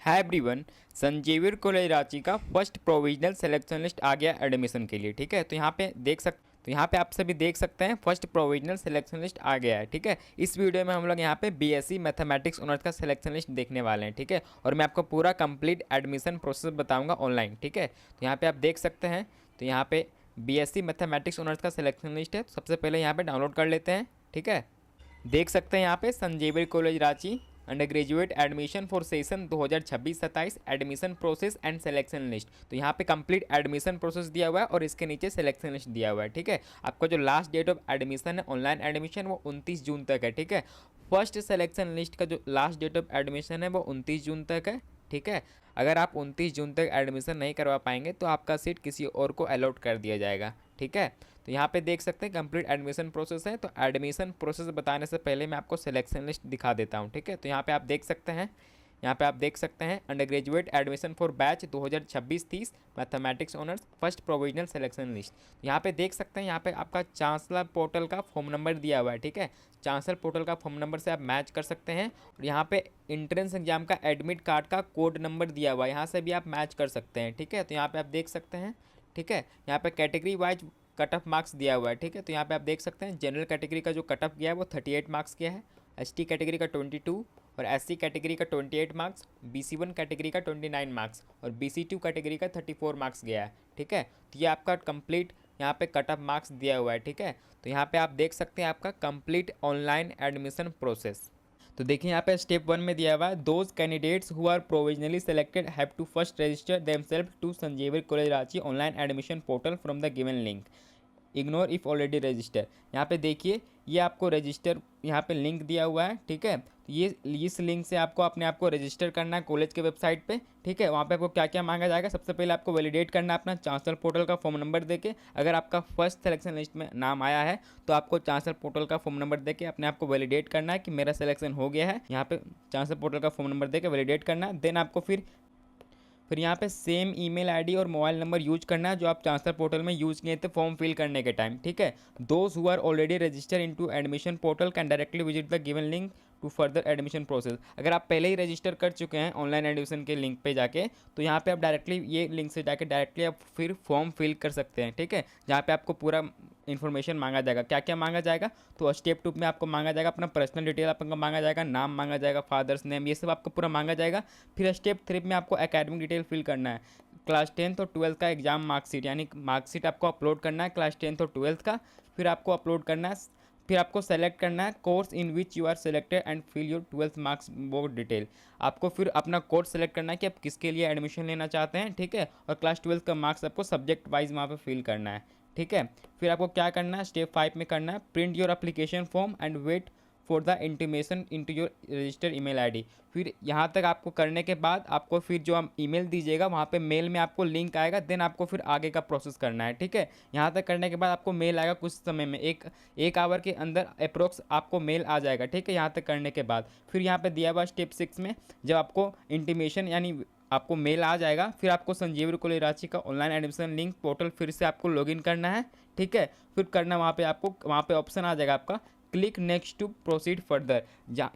हाय everyone. Saint Xavier's college Ranchi का first provisional selection list आ गया एडमिशन के लिए। ठीक है, तो यहाँ पे आप सभी देख सकते हैं फर्स्ट प्रोविजनल सिलेक्शन लिस्ट आ गया है। ठीक है, इस वीडियो में हम लोग यहाँ पे बीएससी मैथमेटिक्स ऑनर्स का सिलेक्शन लिस्ट देखने वाले हैं। ठीक है, और मैं आपको पूरा कंप्लीट एडमिशन प्रोसेस बताऊंगा ऑनलाइन। ठीक है, तो यहाँ पे आप देख सकते हैं, तो यहाँ पे बीएससी मैथमेटिक्स ऑनर्स का सिलेक्शन लिस्ट है। तो सबसे पहले यहाँ पे डाउनलोड कर लेते हैं। ठीक है, देख सकते हैं यहाँ पे Saint Xavier's college Ranchi under graduate admission for session 2026-27 admission process and selection list. तो यहाँ पे कंप्लीट एडमिशन प्रोसेस दिया हुआ है और इसके नीचे सिलेक्शन लिस्ट दिया हुआ है। ठीक है, आपका जो लास्ट डेट ऑफ एडमिशन है ऑनलाइन एडमिशन वो 29 जून तक है। ठीक है, फर्स्ट सिलेक्शन लिस्ट का जो लास्ट डेट ऑफ एडमिशन है वो 29 जून तक है। ठीक है, अगर आप 29 जून तक एडमिशन नहीं करवा पाएंगे तो आपका सीट किसी और को अलॉट कर दिया जाएगा। ठीक है, तो यहाँ पे देख सकते हैं कंप्लीट एडमिशन प्रोसेस है। तो एडमिशन प्रोसेस बताने से पहले मैं आपको सिलेक्शन लिस्ट दिखा देता हूँ। ठीक है, तो यहाँ पे आप देख सकते हैं, under graduate admission for batch 2026-30 mathematics honours first provisional selection list. यहाँ पे देख सकते हैं, यहाँ पे आपका चांसलर पोर्टल का फॉर्म नंबर दिया हुआ है। ठीक है, चांसलर पोर्टल का फॉर्म नंबर से आप मैच कर सकते हैं और यहाँ पे इंट्रेंस एग्जाम का एडमिट कार्ड का कोड नंबर दिया हुआ है, यहाँ से भी आप मैच कर सकते हैं। ठीक है, तो यहाँ पे आप देख सकते हैं। ठीक है, यहाँ पे category wise cut off marks दिया हुआ है। ठीक है, तो यहाँ पे आप देख सकते हैं जनरल कैटेगरी का जो कट ऑफ गया है वो 38 मार्क्स किया है, एसटी कैटेगरी का 22 और एससी कैटेगरी का 28 मार्क्स, बीसी1 कैटेगरी का 29 मार्क्स और बीसी2 कैटेगरी का 34 मार्क्स गया है। ठीक है, तो ये आपका कंप्लीट यहाँ पे कट ऑफ मार्क्स दिया हुआ है। ठीक है, तो यहाँ पे आप देख सकते हैं आपका कंप्लीट ऑनलाइन एडमिशन प्रोसेस। तो देखिए यहाँ पे स्टेप 1 में दिया हुआ है, those candidates who are provisionally selected have to first register themselves to Saint Xavier's college Ranchi online admission portal from the given link, ignore if already register. यहाँ पे देखिए ये आपको रजिस्टर यहाँ पे लिंक दिया हुआ है। ठीक है, तो ये इस लिंक से आपको अपने आप को रजिस्टर करना है कॉलेज के वेबसाइट पे। ठीक है, वहाँ पे आपको क्या क्या मांगा जाएगा, सबसे पहले आपको वैलिडेट करना है अपना चांसलर पोर्टल का फॉर्म नंबर देके। अगर आपका फर्स्ट सिलेक्शन लिस्ट में नाम आया है तो आपको चांसलर पोर्टल का फॉर्म नंबर देके अपने आप को वैलिडेट करना है कि मेरा सिलेक्शन हो गया है। यहाँ पे चांसलर पोर्टल का फॉर्म नंबर देके वैलिडेट करना है। देन आपको फिर यहाँ पे सेम ईमेल आईडी और मोबाइल नंबर यूज करना है जो आप चांसलर पोर्टल में यूज किए थे फॉर्म फिल करने के टाइम। ठीक है, those who are already register into admission portal can directly visit the given link to further admission process. अगर आप पहले ही रजिस्टर कर चुके हैं ऑनलाइन एडमिशन के लिंक पे जाके, तो यहाँ पे आप डायरेक्टली ये लिंक से जाके डायरेक्टली आप फिर फॉर्म फिल कर सकते हैं। ठीक है, जहाँ पे आपको पूरा इन्फॉर्मेशन मांगा जाएगा, क्या क्या मांगा जाएगा। तो स्टेप 2 में आपको मांगा जाएगा अपना पर्सनल डिटेल आपको मांगा जाएगा, नाम मांगा जाएगा, फादर्स नेम, ये सब आपको पूरा मांगा जाएगा। फिर स्टेप 3 में आपको एकेडमिक डिटेल फिल करना है, क्लास 10th और 12th का एग्जाम मार्कशीट, यानी मार्कशीट आपको अपलोड करना है क्लास 10th और 12th का। फिर आपको अपलोड करना है, फिर आपको सेलेक्ट करना है course in which you are selected and fill your 12th marks board detail. आपको फिर अपना कोर्स सेलेक्ट करना है कि आप किसके लिए एडमिशन लेना चाहते हैं। ठीक है, और क्लास 12th का मार्क्स आपको सब्जेक्ट वाइज वहाँ पे फिल करना है। ठीक है, फिर आपको क्या करना है, स्टेप 5 में करना है, print your application form and wait for the intimation into your register email ID. फिर यहाँ तक आपको करने के बाद आपको फिर जो हम ईमेल दीजिएगा वहाँ पे मेल में आपको लिंक आएगा। देन आपको फिर आगे का प्रोसेस करना है। ठीक है, यहाँ तक करने के बाद आपको मेल आएगा कुछ समय में, एक आवर के अंदर अप्रोक्स आपको मेल आ जाएगा। ठीक है, यहाँ तक करने के बाद फिर यहाँ पे दिया हुआ स्टेप 6 में जब आपको इंटीमेशन यानी आपको मेल आ जाएगा, फिर आपको संजीविर कॉलेज रांची का ऑनलाइन एडमिशन लिंक पोर्टल फिर से आपको लॉगिन करना है। ठीक है, फिर करना वहाँ पे आपको वहाँ पे ऑप्शन आ जाएगा आपका click next to proceed further.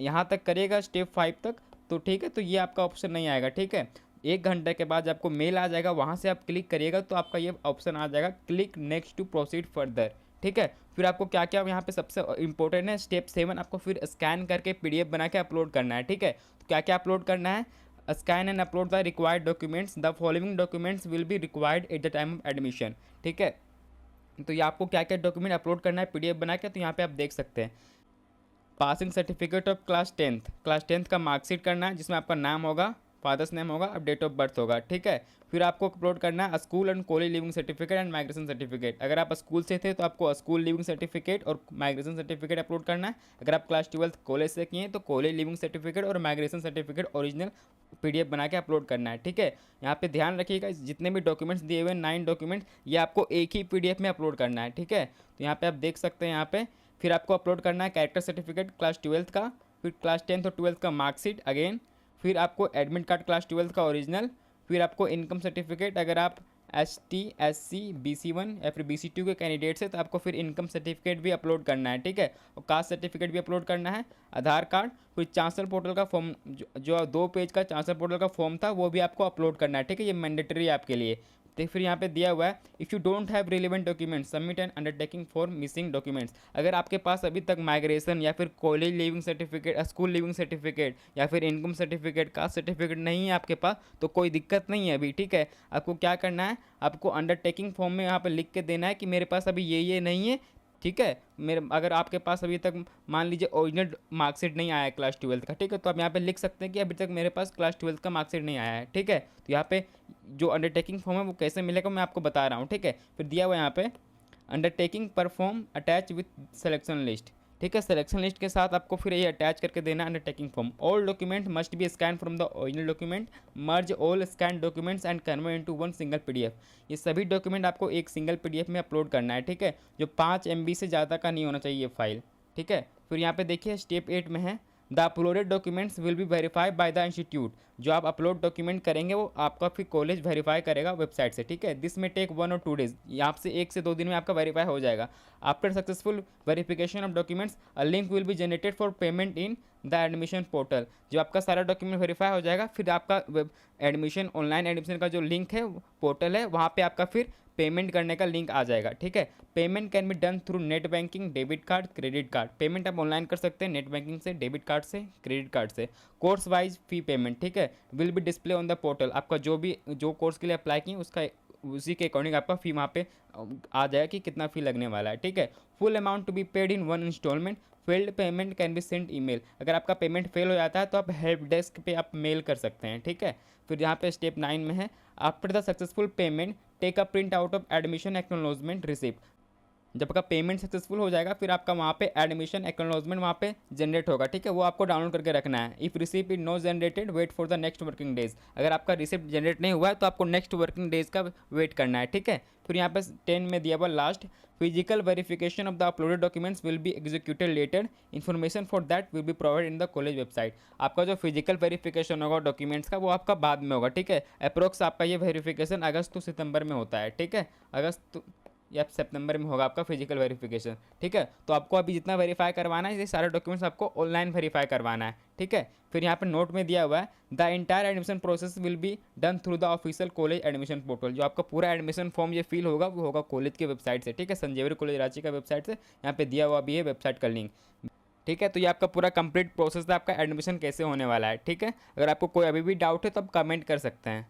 यहाँ तक करिएगा स्टेप 5 तक, तो ठीक है, तो ये आपका ऑप्शन नहीं आएगा। ठीक है, 1 घंटे के बाद आपको मेल आ जाएगा, वहाँ से आप क्लिक करिएगा तो आपका ये ऑप्शन आ जाएगा click next to proceed further. ठीक है, फिर आपको क्या क्या यहाँ पे सबसे इंपॉर्टेंट है स्टेप 7, आपको फिर स्कैन करके PDF बना के अपलोड करना है। ठीक है, तो क्या क्या अपलोड करना है, scan and upload the required documents, the following documents will be required at the time of admission. ठीक है, तो ये आपको क्या क्या डॉक्यूमेंट अपलोड करना है PDF बना के, तो यहाँ पे आप देख सकते हैं passing certificate of class 10th का मार्कशीट करना है जिसमें आपका नाम होगा, फादर्स नेम होगा और डेट ऑफ बर्थ होगा। ठीक है, फिर आपको अपलोड करना है school and college leaving certificate and migration certificate. अगर आप स्कूल से थे तो आपको स्कूल लिविंग सर्टिफिकेट और माइग्रेशन सर्टिफिकेट अपलोड करना है। अगर आप क्लास 12th कॉलेज से किए तो कॉलेज लिविंग सर्टिफिकेट और माइग्रेशन सर्टिफिकेट ओरिजिनल PDF बना के अपलोड करना है। ठीक है, यहाँ पे ध्यान रखिएगा जितने भी डॉक्यूमेंट्स दिए हुए 9 डॉक्यूमेंट्स ये आपको एक ही PDF में अपलोड करना है। ठीक है, तो यहाँ पे आप देख सकते हैं, यहाँ पे फिर आपको अपलोड करना है कैरेक्टर सर्टिफिकेट क्लास 12th का, फिर क्लास 10th और 12th का मार्कशीट अगेन, फिर आपको एडमिट कार्ड क्लास 12th का ओरिजिनल, फिर आपको इनकम सर्टिफिकेट अगर आप ST SC BC1 या फिर BC2 के कैंडिडेट्स है तो आपको फिर इनकम सर्टिफिकेट भी अपलोड करना है, ठीक है, और कास्ट सर्टिफिकेट भी अपलोड करना है, आधार कार्ड, फिर चांसलर पोर्टल का फॉर्म जो 2 पेज का चांसलर पोर्टल का फॉर्म था वो भी आपको अपलोड करना है, ठीक है, ये मैंडेटरी है आपके लिए। तो फिर यहाँ पे दिया हुआ है if you don't have relevant documents submit an undertaking for missing documents. अगर आपके पास अभी तक माइग्रेशन या फिर college leaving certificate, school leaving certificate या फिर इनकम सर्टिफिकेट, कास्ट सर्टिफिकेट नहीं है आपके पास तो कोई दिक्कत नहीं है अभी, ठीक है। आपको क्या करना है, आपको अंडरटेकिंग फॉर्म में यहाँ पर लिख के देना है कि मेरे पास अभी ये नहीं है, ठीक है। मेरे अगर आपके पास अभी तक मान लीजिए ओरिजिनल मार्कशीट नहीं आया है क्लास 12 का, ठीक है, तो आप यहाँ पे लिख सकते हैं कि अभी तक मेरे पास क्लास 12 का मार्कशीट नहीं आया है, ठीक है। तो यहाँ पे जो अंडरटेकिंग फॉर्म है वो कैसे मिलेगा मैं आपको बता रहा हूँ, ठीक है। फिर दिया हुआ यहाँ पे undertaking perform attach with selection list, ठीक है, सिलेक्शन लिस्ट के साथ आपको फिर ये अटैच करके देना undertaking form. All document must be scan from the original document, merge all scan documents and convert into one single PDF। ये सभी डॉक्यूमेंट आपको एक सिंगल PDF में अपलोड करना है, ठीक है, जो 5 MB से ज़्यादा का नहीं होना चाहिए फाइल, ठीक है। फिर यहाँ पे देखिए स्टेप 8 में है the uploaded documents will be verified by the institute. जो आप अपलोड डॉक्यूमेंट करेंगे वो आपका फिर कॉलेज वेरीफाई करेगा वेबसाइट से, ठीक है। दिस में टेक 1 और 2 डेज, यहाँ से 1 से 2 दिन में आपका वेरीफाई हो जाएगा। After successful verification of documents a link will be generated for payment in the admission portal. जो आपका सारा डॉक्यूमेंट वेरीफाई हो जाएगा फिर आपका एडमिशन, ऑनलाइन एडमिशन का जो लिंक है पोर्टल है वहाँ पे आपका फिर पेमेंट करने का लिंक आ जाएगा, ठीक है। Payment can be done through net banking, debit card, credit card. Payment आप ऑनलाइन कर सकते हैं नेट बैंकिंग से, डेबिट कार्ड से, क्रेडिट कार्ड से। कोर्स वाइज फी पेमेंट, ठीक है, will be display on the portal. आपका जो कोर्स के लिए अप्लाई किए उसका उसी के अकॉर्डिंग आपका फ़ी वहाँ पे आ जाएगा कि कितना फ़ी लगने वाला है, ठीक है। Full amount to be paid in one instalment, failed payment can be send email. अगर आपका पेमेंट फेल हो जाता है तो आप हेल्प डेस्क पे आप मेल कर सकते हैं, ठीक है। फिर यहाँ पे स्टेप 9 में है after the successful payment take a print out of admission acknowledgement receipt. जब आपका पेमेंट सक्सेसफुल हो जाएगा फिर आपका वहाँ पे एडमिशन एक्नॉलेजमेंट वहाँ पे जनरेट होगा, ठीक है, वो आपको डाउनलोड करके रखना है। If receipt is no generated wait for the next working days. अगर आपका रिसिप्ट जनरेट नहीं हुआ है तो आपको नेक्स्ट वर्किंग डेज का वेट करना है, ठीक है। फिर यहाँ पे 10 में दिया हुआ last physical verification of the uploaded documents will be executed later, information for that will be provide in the college website. आपका जो फिजिकल वेरिफिकेशन होगा डॉक्यूमेंट्स का वो आपका बाद में होगा, ठीक है। अप्रोक्स आपका ये वेरिफिकेशन अगस्त टू सितंबर में होता है, ठीक है, अगस्त या सितंबर में होगा आपका फिजिकल वेरिफिकेशन, ठीक है। तो आपको अभी जितना वेरीफाई करवाना है ये सारे डॉक्यूमेंट्स आपको ऑनलाइन वेरीफाई करवाना है, ठीक है। फिर यहाँ पे नोट में दिया हुआ है the entire admission process will be done through the official college admission portal. जो आपका पूरा एडमिशन फॉर्म ये फिल होगा वो होगा कॉलेज की वेबसाइट से, ठीक है, संजीवनी कॉलेज रांची का वेबसाइट से। यहाँ पे दिया हुआ भी है वेबसाइट का लिंक, ठीक है। तो ये आपका पूरा कंप्लीट प्रोसेस है आपका एडमिशन कैसे होने वाला है, ठीक है। अगर आपको कोई अभी भी डाउट है तो आप कमेंट कर सकते हैं।